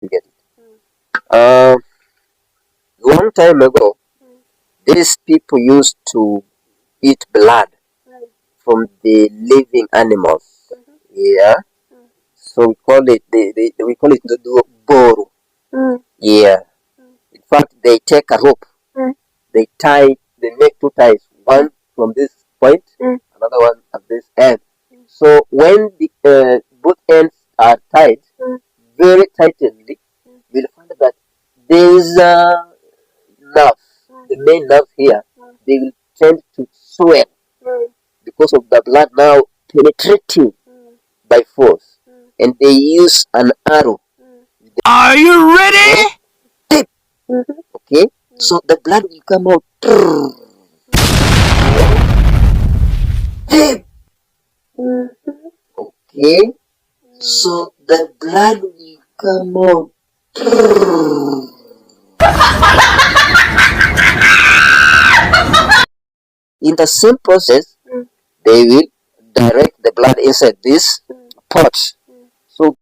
You get it? Uh, Long time ago, these people used to eat blood from the living animals. Yeah. So we call it we call it the boro. Yeah. In fact, they take a rope. They tie. They make two ties. One from this point, another one at this end. So when the both ends are tied very tightly, you'll find that there is a nerve, the main nerve here. They will tend to swell because of the blood now penetrating by force, and they use an arrow. Are you ready? Tip. Okay, so the blood will come out. Tip. Okay, so the blood will come out. In the same process, they will direct the blood inside this pot.